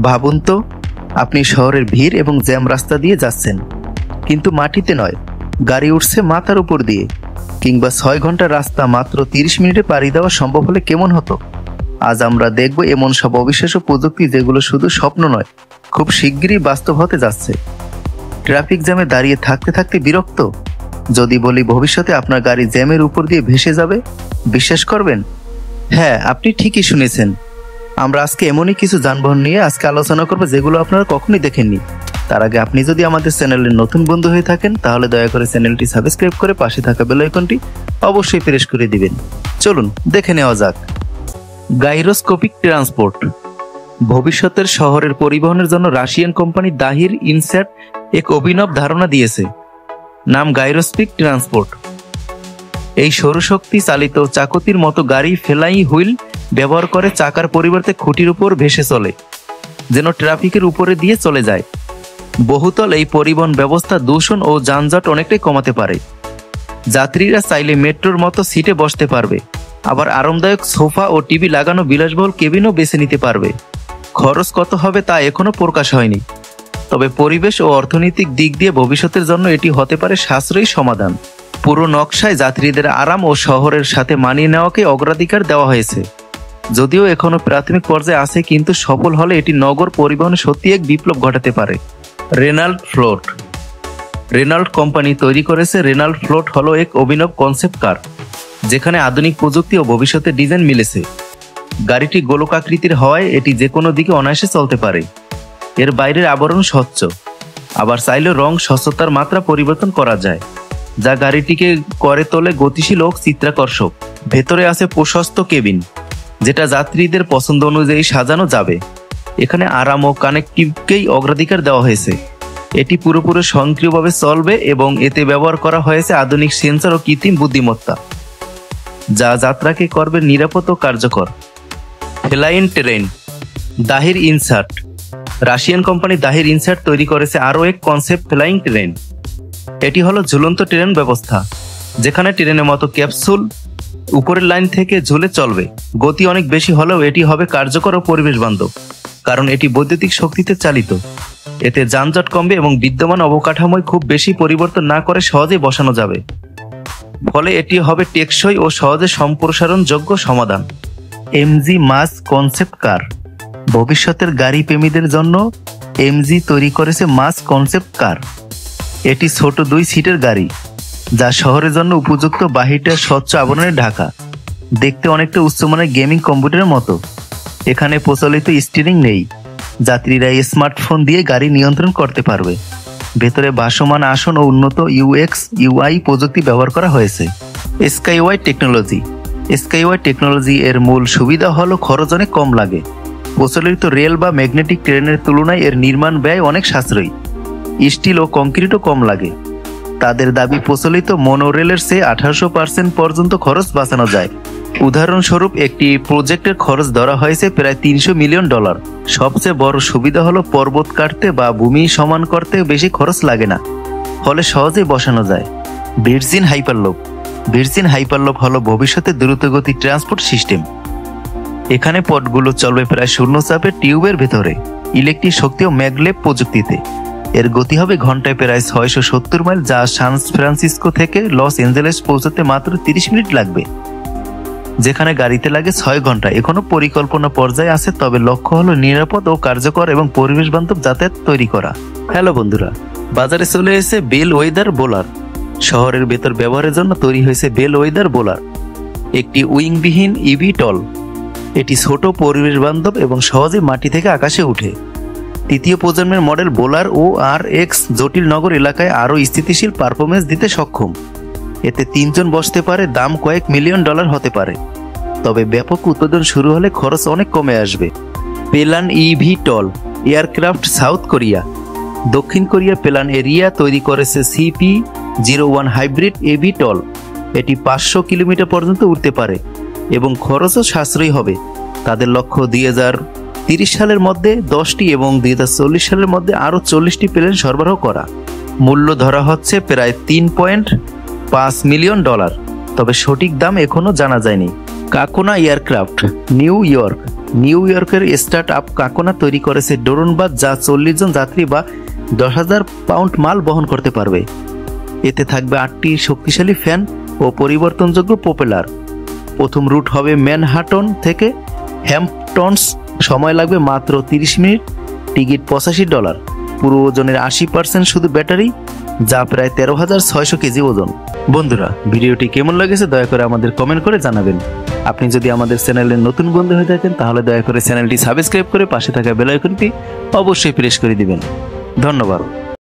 ভাবুন তো, আপনি শহরের ভিড় এবং জ্যাম রাস্তা দিয়ে যাচ্ছেন, কিন্তু মাটিতে নয়, গাড়ি উঠছে মাথার উপর দিয়ে। কিংবা 6 ঘন্টার রাস্তা মাত্র 30 মিনিটে পাড়ি দেওয়া সম্ভব হলে কেমন হতো? আজ আমরা দেখব এমন সব অবিশ্বাস্য প্রযুক্তি যেগুলো শুধু স্বপ্ন নয়, খুব শিগগিরই বাস্তব হতে যাচ্ছে। ট্রাফিক জ্যামে দাঁড়িয়ে থাকতে থাকতে বিরক্ত? যদি বলি ভবিষ্যতে আপনার গাড়ি জ্যামের উপর দিয়ে ভেসে যাবে, বিশ্বাস করবেন? হ্যাঁ, আপনি ঠিকই শুনেছেন। আমরা আজকে এমনই কিছু যানবাহন নিয়ে আজকে আলোচনা করব যেগুলো আপনারা কখনোই দেখেননি। তার আগে আপনি যদি আমাদের চ্যানেলের নতুন বন্ধু হয়ে থাকেন তাহলে দয়া করে চ্যানেলটি সাবস্ক্রাইব করে পাশে থাকা বেল আইকনটি অবশ্যই প্রেস করে দিবেন। চলুন দেখে নেওয়া যাক। গাইরোস্কোপিক ট্রান্সপোর্ট। ভবিষ্যতের শহরের পরিবহনের জন্য রাশিয়ান কোম্পানি দাহির ইনস্যাট এক অভিনব ধারণা দিয়েছে, নাম গাইরোস্কোপিক ট্রান্সপোর্ট। এই সৌরশক্তি চালিত চাকতির মতো গাড়ি ফ্লাই হুইল ব্যবহার করে চাকার পরিবর্তে খুঁটির উপর ভেসে চলে, যেন ট্রাফিকের উপরে দিয়ে চলে যায়। বহুতল এই পরিবহন ব্যবস্থা দূষণ ও যানজট অনেকটাই কমাতে পারে। যাত্রীরা চাইলে মেট্রোর মতো সিটে বসতে পারবে, আবার আরামদায়ক সোফা ও টিভি লাগানো বিলাসবহুল কেবিনও বেছে নিতে পারবে। খরচ কত হবে তা এখনো প্রকাশ হয়নি, তবে পরিবেশ ও অর্থনৈতিক দিক দিয়ে ভবিষ্যতের জন্য এটি হতে পারে সাশ্রয়ী সমাধান। পুরো নকশায় যাত্রীদের আরাম ও শহরের সাথে মানিয়ে নেওয়াকে অগ্রাধিকার দেওয়া হয়েছে। যদিও এখনো প্রাথমিক পর্যায়ে আছে, কিন্তু সফল হলে এটি নগর পরিবহনে সত্যি এক বিপ্লব ঘটাতে পারে। রেনাল্ট ফ্লোট। রেনাল্ট কোম্পানি তৈরি করেছে রেনাল্ট ফ্লোট হলো এক অভিনব কনসেপ্ট কার, যেখানে আধুনিক প্রযুক্তি ও ভবিষ্যতের ডিজাইন মিলেছে। গাড়িটি গোলকাকৃতির হওয়ায় এটি যে কোনো দিকে অনায়াসে চলতে পারে। এর বাইরের আবরণ স্বচ্ছ, আবার চাইলে রং স্বচ্ছতার মাত্রা পরিবর্তন করা যায়, যা গাড়িটিকে করে তোলে গতিশীল ও চিত্রাকর্ষক। ভেতরে আছে প্রশস্ত কেবিন, যেটা যাত্রীদের পছন্দ অনুযায়ী সাজানো যাবে। এখানে আরাম ও কানেক্টিভকেই অগ্রাধিকার দেওয়া হয়েছে। এটি পুরোপুরি স্বয়ংক্রিয়ভাবে চলবে এবং এতে ব্যবহার করা হয়েছে আধুনিক সেন্সর ও কৃত্রিম বুদ্ধিমত্তা, যা যাত্রাকে করবে নিরাপদ ও কার্যকর। Flying train. Dahir INSAT. Russian company Dahir INSAT তৈরি করেছে আরও এক কনসেপ্ট ফ্লাইং ট্রেন। এটি হলো ঝুলন্ত ট্রেন ব্যবস্থা, যেখানে ট্রেনের মতো ক্যাপসুল উপরের লাইন থেকে ঝুলে চলবে। গতি অনেক বেশি হলেও এটি হবে কার্যকর ও পরিবেশ বান্ধব, কারণ এটি বৈদ্যুতিক শক্তিতে চালিত। এতে যানজট কমবে এবং বিদ্যমান অবকাঠামোয় খুব বেশি পরিবর্তন না করে সহজেই বসানো যাবে। ফলে এটি হবে টেকসই ও সহজে সম্প্রসারণযোগ্য সমাধান। এমজি মাস কনসেপ্ট কার। ভবিষ্যতের গাড়ি প্রেমীদের জন্য এমজি তৈরি করেছে মাস কনসেপ্ট কার। এটি ছোট 2 সিটের গাড়ি, যা শহরের জন্য উপযুক্ত। বাহিরটা স্বচ্ছ আবরণে ঢাকা, দেখতে অনেকটা উচ্চমানের গেমিং কম্পিউটারের মতো। এখানে প্রচলিত স্টিয়ারিং নেই, যাত্রীরা স্মার্টফোন দিয়ে গাড়ি নিয়ন্ত্রণ করতে পারবে। ভেতরে ভাসমান আসন ও উন্নত ইউএক্স ইউআই প্রযুক্তি ব্যবহার করা হয়েছে। স্কাইওয়াই টেকনোলজি। স্কাইওয়াই টেকনোলজি এর মূল সুবিধা হলো খরচ অনেক কম লাগে। প্রচলিত রেল বা ম্যাগনেটিক ট্রেনের তুলনায় এর নির্মাণ ব্যয় অনেক সাশ্রয়ী। স্টিল ও কংক্রিটও কম লাগে। তাদের দাবি প্রচলিত মনোরেলের চেয়ে 1800% পর্যন্ত খরচ বাঁচানো যায়। উদাহরণস্বরূপ একটি প্রজেক্টের খরচ ধরা হয়েছে প্রায় $300 মিলিয়ন। সবচেয়ে বড় সুবিধা হলো পর্বত কাটতে বা ভূমি সমান করতে বেশি খরচ লাগে না, ফলে সহজেই বসানো যায়। Virgin hyperloop. ভার্জিন হাইপারলুপ হলো ভবিষ্যতের দ্রুতগতি ট্রান্সপোর্ট সিস্টেম। এখানে পথগুলো চলবে প্রায় শূন্য চাপে টিউবের ভেতরে, ইলেকট্রিক শক্তি ও ম্যাগলেভ প্রযুক্তিতে। এর গতি হবে ঘন্টায় প্রায় 670 মাইল, যা সান ফ্রান্সিসকো থেকে লস এঞ্জেলেস পৌঁছতে মাত্র 30 মিনিট লাগবে, যেখানে গাড়িতে লাগে 6 ঘন্টা। এখনো পরিকল্পনা পর্যায়ে আছে, তবে লক্ষ্য হলো নিরাপদ ও কার্যকর এবং পরিবেশ বান্ধব যাতায়াত তৈরি করা। হ্যালো বন্ধুরা, বাজারে চলে এসেছে বেল ওয়েদার বোলার। শহরের ভেতর ব্যবহারের জন্য তৈরি হয়েছে বেল ওয়েদার বোলার, একটি উইংবিহীন ইভিটল। এটি ছোট, পরিবেশ বান্ধব এবং সহজে মাটি থেকে আকাশে উঠে। 3য় প্রজন্মের মডেল বোলার ও RX জটিল নগর এলাকায় আরও স্থিতিশীল পারফরমেন্স দিতে সক্ষম। এতে 3 জন বসতে পারে। দাম কয়েক $1 মিলিয়ন হতে পারে, তবে ব্যাপক উৎপাদন শুরু হলে খরচ অনেক কমে আসবে। Plane eVTOL aircraft. South Korea. দক্ষিণ কোরিয়ার পেলান এরিয়া তৈরি করেছে CP-01 হাইব্রিড এভিটল। এটি 500 কিলোমিটার পর্যন্ত উঠতে পারে এবং খরচও সাশ্রয়ী হবে। তাদের লক্ষ্য 2030 সালের মধ্যে 10টি এবং 2040 সালের মধ্যে আরও 40টি প্লেন সরবরাহ করা। মূল্য ধরা হচ্ছে প্রায় $3.5 মিলিয়ন, তবে সঠিক দাম এখনও জানা যায়নি। কাকোনা এয়ারক্রাফট। New York. নিউ ইয়র্কের স্টার্ট আপ কাকোনা তৈরি করেছে ড্রোন বাস, যা 40 জন যাত্রী বা 10,000 পাউন্ড মাল বহন করতে পারবে। এতে থাকবে 8টি শক্তিশালী ফ্যান ও পরিবর্তনযোগ্য প্রপেলার। প্রথম রুট হবে ম্যানহাটন থেকে হ্যাম্পটনস। সময় লাগবে মাত্র 30 মিনিট। টিকিট $85। পুরো ওজনের 80% শুধু ব্যাটারি, যা প্রায় 13,600 কেজি ওজন। বন্ধুরা, ভিডিওটি কেমন লেগেছে দয়া করে আমাদের কমেন্ট করে জানাবেন। আপনি যদি আমাদের চ্যানেলের নতুন বন্ধু হয়ে থাকেন তাহলে দয়া করে চ্যানেলটি সাবস্ক্রাইব করে পাশে থাকা বেল আইকনটি অবশ্যই প্রেস করে দিবেন। ধন্যবাদ।